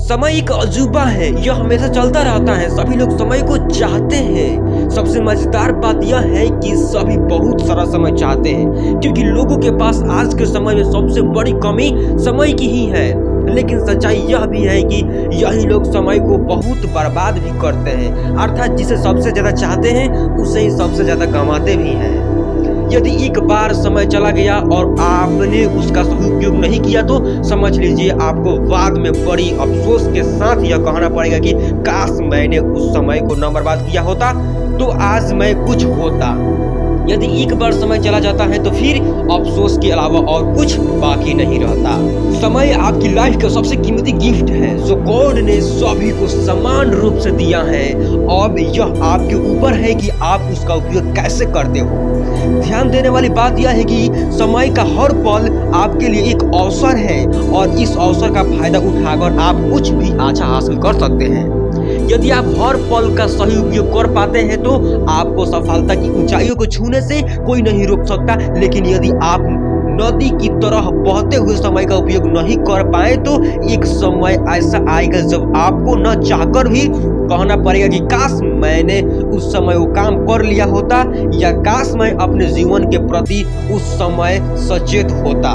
समय एक अजूबा है, यह हमेशा चलता रहता है। सभी लोग समय को चाहते हैं। सबसे मजेदार बात यह है कि सभी बहुत सारा समय चाहते हैं, क्योंकि लोगों के पास आज के समय में सबसे बड़ी कमी समय की ही है। लेकिन सच्चाई यह भी है कि यही लोग समय को बहुत बर्बाद भी करते हैं, अर्थात जिसे सबसे ज्यादा चाहते हैं उसे ही सबसे ज्यादा गंवाते भी हैं। यदि एक बार समय चला गया और आपने उसका सही उपयोग नहीं किया तो समझ लीजिए आपको बाद में बड़ी अफसोस के साथ यह कहना पड़ेगा कि काश मैंने उस समय को न बर्बाद किया होता तो आज मैं कुछ होता। यदि एक बार समय चला जाता है तो फिर अफसोस के अलावा और कुछ बाकी नहीं रहता। समय आपकी लाइफ का सबसे कीमती गिफ्ट है जो गॉड ने सभी को समान रूप से दिया है। अब यह आपके ऊपर है कि आप उसका उपयोग कैसे करते हो। ध्यान देने वाली बात यह है कि समय का हर पल आपके लिए एक अवसर है और इस अवसर का फायदा उठाकर आप कुछ भी अच्छा हासिल कर सकते हैं। यदि आप हर पल का सही उपयोग कर पाते हैं तो आपको सफलता की ऊंचाइयों को छूने से कोई नहीं रोक सकता। लेकिन यदि आप नदी की तरह बहते हुए समय का उपयोग नहीं कर पाए तो एक समय ऐसा आएगा जब आपको न चाहकर भी कहना पड़ेगा कि काश मैंने उस समय वो काम कर लिया होता या काश मैं अपने जीवन के प्रति उस समय सचेत होता।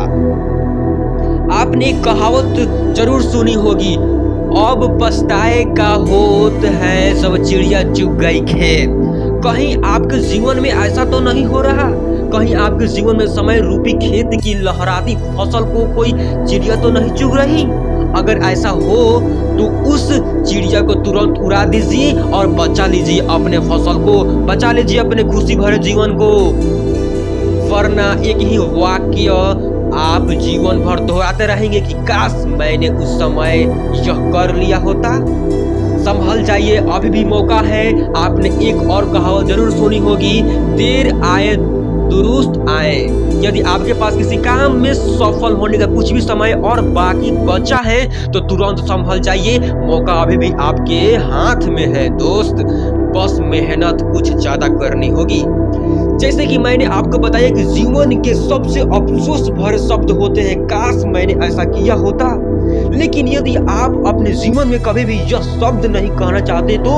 आपने एक कहावत जरूर सुनी होगी, अब पछताए का होत है सब चिड़िया चुग गई खेत। कहीं आपके जीवन में ऐसा तो नहीं हो रहा? कहीं आपके जीवन में समय रूपी खेत की लहराती फसल को कोई चिड़िया तो नहीं चुग रही? अगर ऐसा हो तो उस चिड़िया को तुरंत उड़ा दीजिए और बचा लीजिए अपने फसल को, बचा लीजिए अपने खुशी भरे जीवन को। वरना एक ही वाक्य आप जीवन भर दोहराते रहेंगे कि काश मैंने उस समय यह कर लिया होता। संभल जाइए, अभी भी मौका है। आपने एक और कहावत जरूर सुनी होगी, देर आए दुरुस्त आए। यदि आपके पास किसी काम में सफल होने का कुछ भी समय और बाकी बचा है तो तुरंत संभल जाइए, मौका अभी भी आपके हाथ में है दोस्त। बस मेहनत कुछ ज्यादा करनी होगी। जैसे कि मैंने आपको बताया कि जीवन के सबसे अफसोस भरे शब्द होते हैं काश मैंने ऐसा किया होता। लेकिन यदि आप अपने जीवन में कभी भी यह शब्द नहीं कहना चाहते तो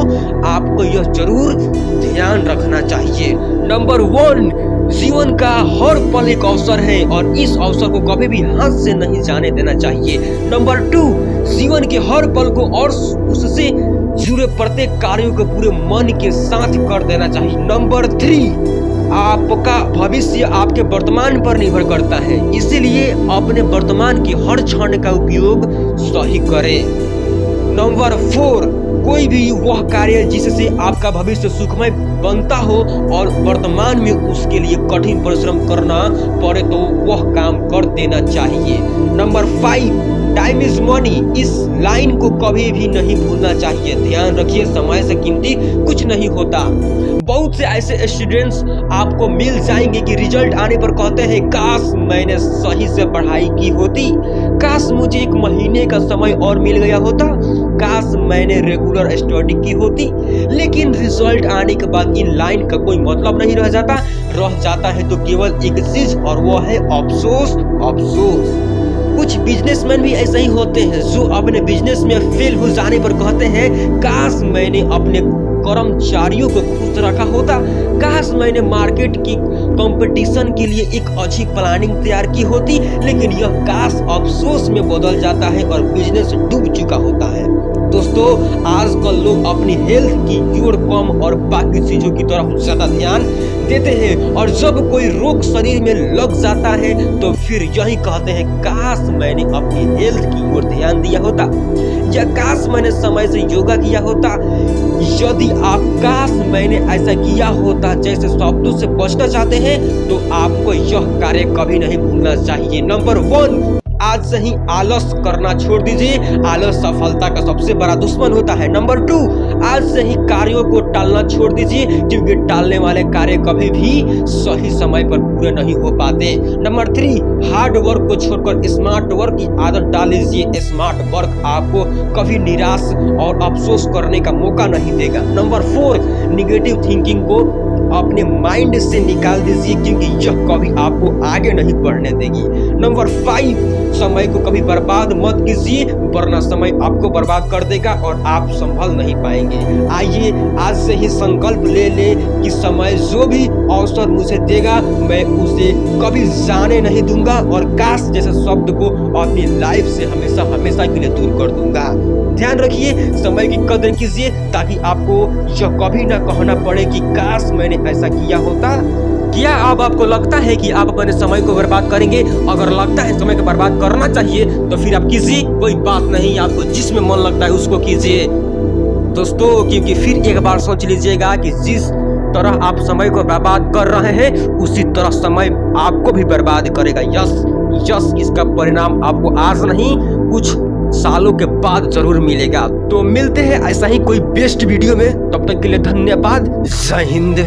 आपको यह जरूर ध्यान रखना चाहिए। नंबर 1, जीवन का हर पल एक अवसर है और इस अवसर को कभी भी हाथ से नहीं जाने देना चाहिए। नंबर 2, जीवन के हर पल को और उससे जुड़े प्रत्येक कार्यों को पूरे मन के साथ कर देना चाहिए। नंबर 3, आपका भविष्य आपके वर्तमान पर निर्भर करता है, इसीलिए अपने वर्तमान की हर क्षण का उपयोग सही करें। नंबर 4, कोई भी वह कार्य जिससे आपका भविष्य सुखमय बनता हो और वर्तमान में उसके लिए कठिन परिश्रम करना पड़े तो वह काम कर देना चाहिए। Number 5, time is money. इस लाइन को कभी भी नहीं भूलना चाहिए। ध्यान रखिए, समय से कीमती कुछ नहीं होता। बहुत से ऐसे स्टूडेंट्स आपको मिल जाएंगे कि रिजल्ट आने पर कहते हैं काश मैंने सही से पढ़ाई की होती, काश मुझे 1 महीने का समय और मिल गया होता, काश मैंने रेगुलर स्टडी की होती। लेकिन रिजल्ट आने के बाद इन लाइन का कोई मतलब नहीं रह जाता है तो केवल एक चीज और वो है अफसोस। अफसोस। कुछ बिजनेसमैन भी ऐसे ही होते हैं जो अपने बिजनेस में फेल हो जाने पर कहते हैं काश मैंने अपने कर्मचारियों को खुश रखा होता, काश मैंने मार्केट की कंपटीशन के लिए एक अच्छी प्लानिंग तैयार की होती। लेकिन यह काश अफसोस में बदल जाता है और बिजनेस डूब चुका होता है। दोस्तों, आजकल लोग अपनी हेल्थ की ओर कम और बाकी चीजों की तरफ ज्यादा ध्यान देते हैं और जब कोई रोग शरीर में लग जाता है तो फिर यही कहते हैं काश मैंने अपनी हेल्थ की ओर ध्यान दिया होता या काश मैंने समय से योगा किया होता। यदि आप काश मैंने ऐसा किया होता जैसे शब्दों से बचना चाहते हैं तो आपको यह कार्य कभी नहीं भूलना चाहिए। नंबर 1, आज से ही आलस करना छोड़ दीजिए। आलस सफलता का सबसे बड़ा दुश्मन होता है। नंबर 2, आज से ही कार्यों को टालना छोड़ दीजिए क्योंकि टालने वाले कार्य कभी भी सही समय पर पूरे नहीं हो पाते। नंबर 3, हार्ड वर्क को छोड़कर स्मार्ट वर्क की आदत डाल लीजिए। स्मार्ट वर्क आपको कभी निराश और अफसोस करने का मौका नहीं देगा। नंबर 4, निगेटिव थिंकिंग को अपने माइंड से निकाल दीजिए, क्योंकि यह कभी आपको आगे नहीं बढ़ने देगी। नंबर 5, समय को कभी बर्बाद मत कीजिए, वरना समय आपको बर्बाद कर देगा और आप संभल नहीं पाएंगे। आइए आज से ही संकल्प ले ले कि समय जो भी अवसर मुझे देगा मैं उसे कभी जाने नहीं दूंगा और काश जैसे शब्द को अपनी लाइफ से हमेशा हमेशा के लिए दूर कर दूंगा। ध्यान रखिए, समय की कदर कीजिए ताकि आपको यह कभी ना कहना पड़े कि काश मैंने ऐसा किया होता। क्या अब आपको लगता है कि आप अपने समय को बर्बाद करेंगे? अगर लगता है समय को बर्बाद करना चाहिए तो फिर आप कीजिए, कोई बात नहीं, आपको जिसमें मन लगता है उसको कीजिए दोस्तों। क्योंकि फिर एक बार सोच लीजिएगा कि जिस तरह आप समय को बर्बाद कर रहे हैं उसी तरह समय आपको भी बर्बाद करेगा। यस, इसका परिणाम आपको आज नहीं कुछ सालों के बाद जरूर मिलेगा। तो मिलते हैं ऐसा ही कोई बेस्ट वीडियो में, तब तक के लिए धन्यवाद। जय हिंद।